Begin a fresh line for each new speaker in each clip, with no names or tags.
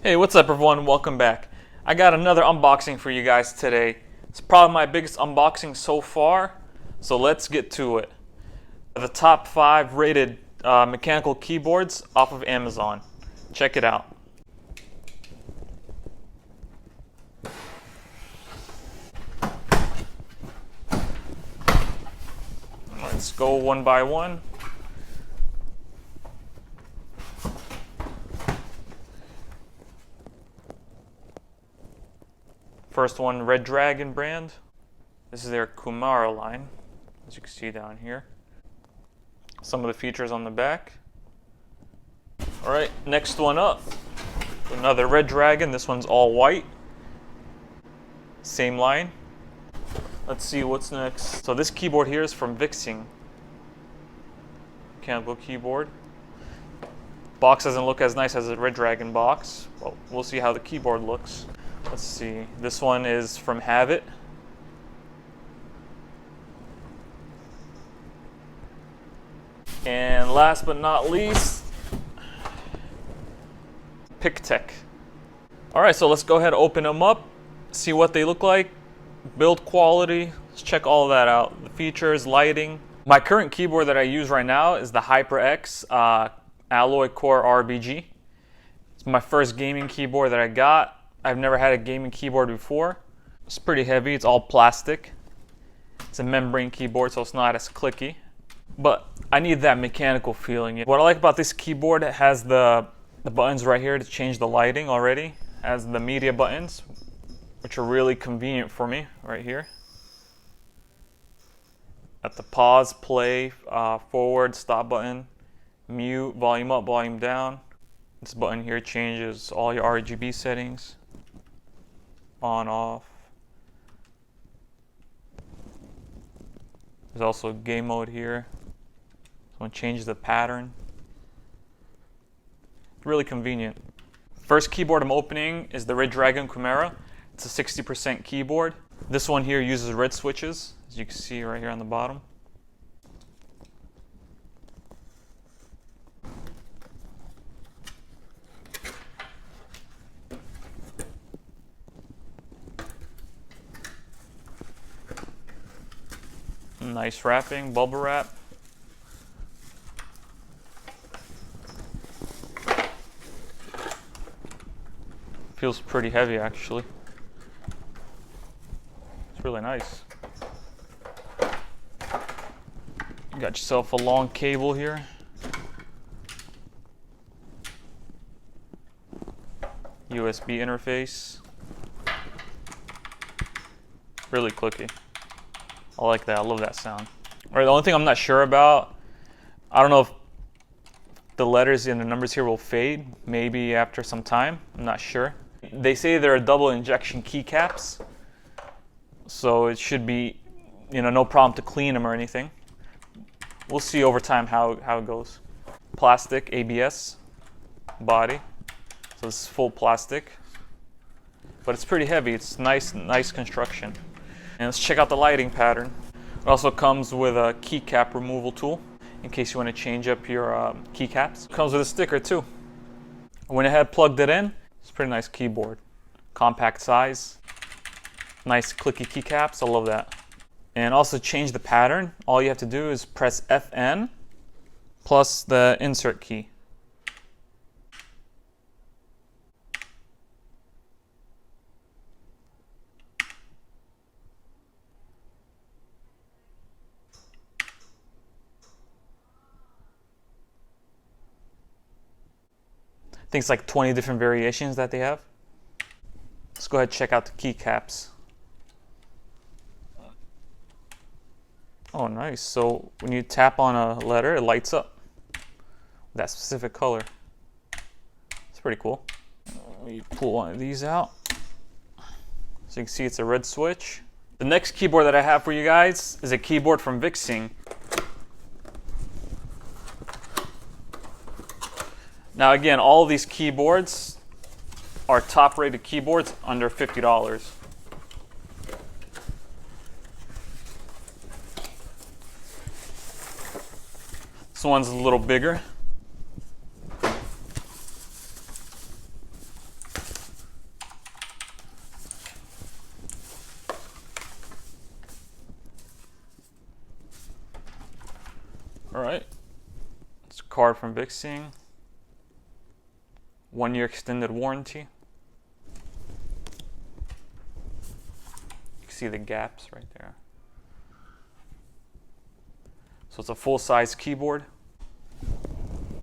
Hey, what's up everyone? Welcome back. I got another unboxing for you guys today. It's probably my biggest unboxing so far, so let's get to it. The top 5 rated mechanical keyboards off of Amazon. Check it out. Let's go one by one. First one, Red Dragon brand. This is their Kumara line, as you can see down here. Some of the features on the back. Alright, next one up. Another Red Dragon. This one's all white. Same line. Let's see what's next. So this keyboard here is from VicTsing. Mechanical keyboard. Box doesn't look as nice as a Red Dragon box. Well, we'll see how the keyboard looks. Let's see. This one is from Havit. And last but not least, PicTek. Alright, so let's go ahead and open them up, see what they look like, build quality, let's check all of that out. The features, lighting. My current keyboard that I use right now is the HyperX Alloy Core RBG. It's my first gaming keyboard that I got. I've never had a gaming keyboard before. It's pretty heavy, it's all plastic. It's a membrane keyboard, so it's not as clicky. But I need that mechanical feeling. What I like about this keyboard, it has the buttons right here to change the lighting already. It has the media buttons, which are really convenient for me right here. At the pause, play, forward, stop button, mute, volume up, volume down. This button here changes all your RGB settings. On, off. There's also game mode here. So it changes the pattern. It's really convenient. First keyboard I'm opening is the Red Dragon Kumara. It's a 60% keyboard. This one here uses red switches, as you can see right here on the bottom. Nice wrapping, bubble wrap. Feels pretty heavy actually. It's really nice. You got yourself a long cable here. USB interface. Really clicky. I like that. I love that sound. All right, the only thing I'm not sure about, I don't know if the letters and the numbers here will fade. Maybe after some time. I'm not sure. They say they're double injection keycaps, so it should be, no problem to clean them or anything. We'll see over time how it goes. Plastic ABS body, so this is full plastic, but it's pretty heavy. It's nice construction. And let's check out the lighting pattern. It also comes with a keycap removal tool in case you want to change up your keycaps. It comes with a sticker too. I went ahead, plugged it in. It's a pretty nice keyboard. Compact size. Nice clicky keycaps. I love that. And also change the pattern. All you have to do is press FN plus the insert key. I think it's like 20 different variations that they have. Let's go ahead and check out the keycaps. Oh, nice. So when you tap on a letter, it lights up with that specific color. It's pretty cool. Let me pull one of these out. So you can see it's a red switch. The next keyboard that I have for you guys is a keyboard from VicTsing. Now again, all of these keyboards are top rated keyboards under $50. This one's a little bigger. Alright, it's a card from VicTsing. 1 year extended warranty. You can see the gaps right there. So it's a full-size keyboard.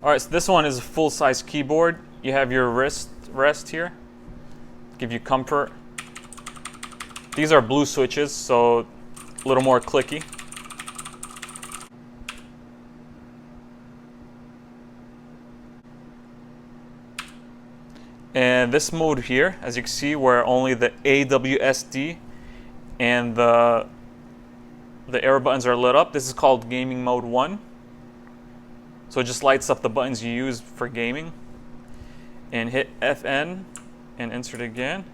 Alright, so this one is a full-size keyboard. You have your wrist rest here, give you comfort. These are blue switches, so a little more clicky. And this mode here, as you can see, where only the AWSD and the arrow buttons are lit up, this is called gaming mode 1. So it just lights up the buttons you use for gaming. And hit FN and insert again.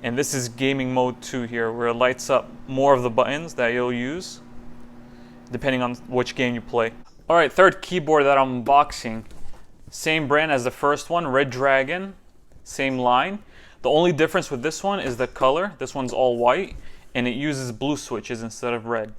And this is gaming mode 2 here, where it lights up more of the buttons that you'll use depending on which game you play. Alright, third keyboard that I'm unboxing. Same brand as the first one, Red Dragon. Same line. The only difference with this one is the color. This one's all white and it uses blue switches instead of red.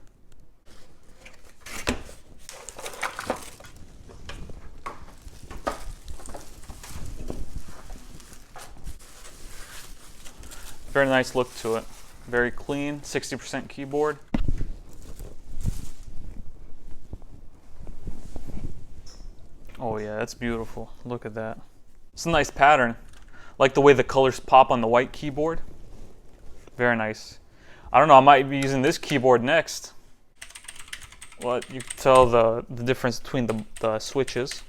Very nice look to it. Very clean, 60% keyboard. Oh yeah, that's beautiful. Look at that. It's a nice pattern. Like the way the colors pop on the white keyboard. Very nice. I don't know, I might be using this keyboard next. Well, you can tell the difference between the switches.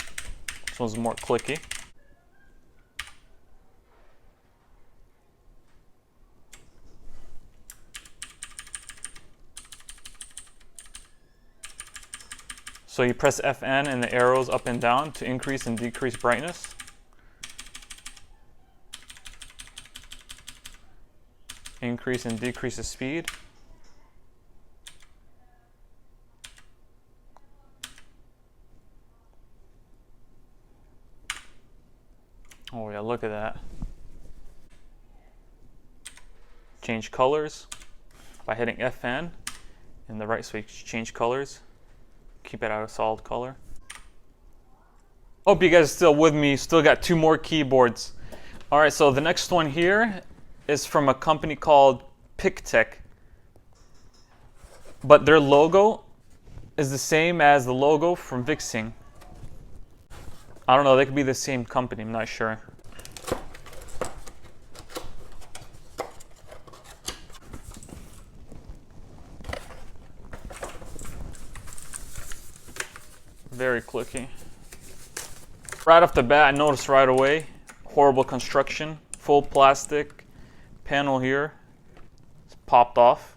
This one's more clicky. So you press FN and the arrows up and down to increase and decrease brightness. Increase and decrease the speed. Oh yeah, look at that. Change colors by hitting FN and the right switch, change colors. Keep it at a solid color. Hope you guys are still with me. Still got 2 more keyboards. Alright, so the next one here is from a company called PicTek. But their logo is the same as the logo from VicTsing. I don't know, they could be the same company, I'm not sure. Very clicky. Right off the bat, I noticed right away, horrible construction, full plastic panel here. It's popped off.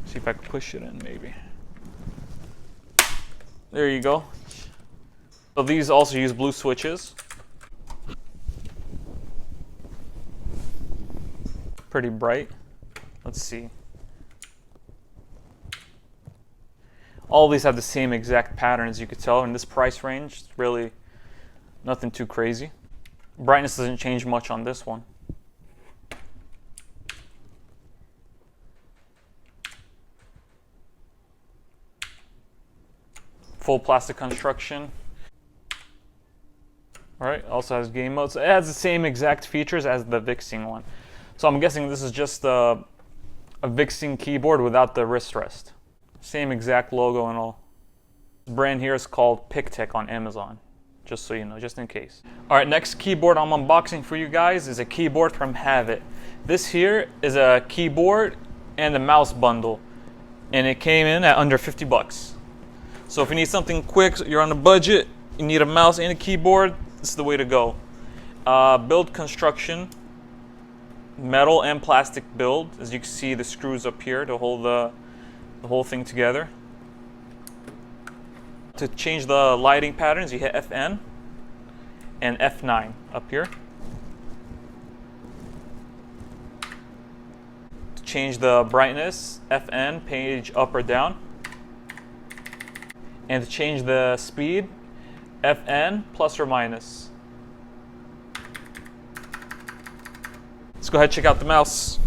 See if I can push it in maybe. There you go. So these also use blue switches. Pretty bright. Let's see. All these have the same exact pattern, as you could tell. In this price range, it's really nothing too crazy. Brightness doesn't change much on this one. Full plastic construction. Alright, also has game mode. So it has the same exact features as the VicTsing one. So I'm guessing this is just a VicTsing keyboard without the wrist rest. Same exact logo and all. This brand here is called PicTek on Amazon, just so you know, just in case. Alright, next keyboard I'm unboxing for you guys is a keyboard from Havit. This here is a keyboard and a mouse bundle, and it came in at under 50 bucks. So if you need something quick, you're on a budget, you need a mouse and a keyboard, this is the way to go. Build construction, metal and plastic build. As you can see, the screws up here to hold the whole thing together. To change the lighting patterns, you hit FN and F9 up here. To change the brightness, FN, page up or down. And to change the speed, FN plus or minus. Let's go ahead and check out the mouse.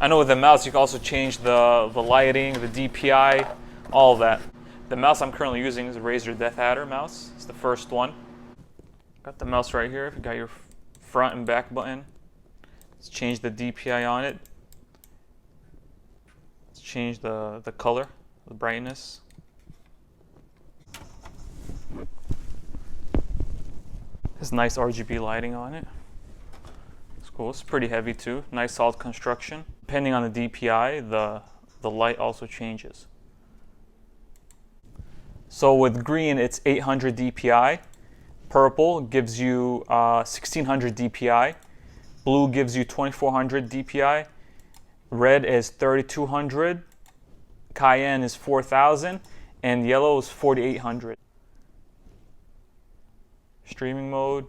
I know with the mouse you can also change the lighting, the DPI, all of that. The mouse I'm currently using is a Razer Death Adder mouse. It's the first one. Got the mouse right here. You got your front and back button. Let's change the DPI on it. Let's change the color, the brightness. There's nice RGB lighting on it. It's cool. It's pretty heavy too. Nice solid construction. Depending on the DPI, the light also changes. So with green, it's 800 DPI. Purple gives you 1600 DPI. Blue gives you 2400 DPI. Red is 3200. Cayenne is 4000. And yellow is 4800. Streaming mode.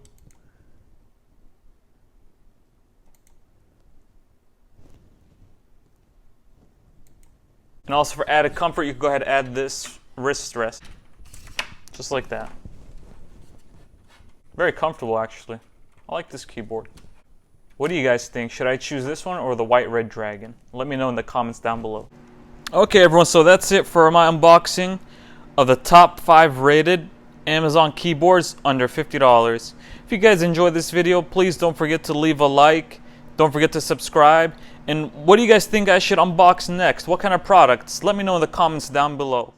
And also for added comfort, you can go ahead and add this wrist rest. Just like that. Very comfortable actually. I like this keyboard. What do you guys think? Should I choose this one or the white red dragon? Let me know in the comments down below. Okay everyone, so that's it for my unboxing of the top 5 rated Amazon keyboards under $50. If you guys enjoyed this video, please don't forget to leave a like. Don't forget to subscribe. And what do you guys think I should unbox next? What kind of products? Let me know in the comments down below.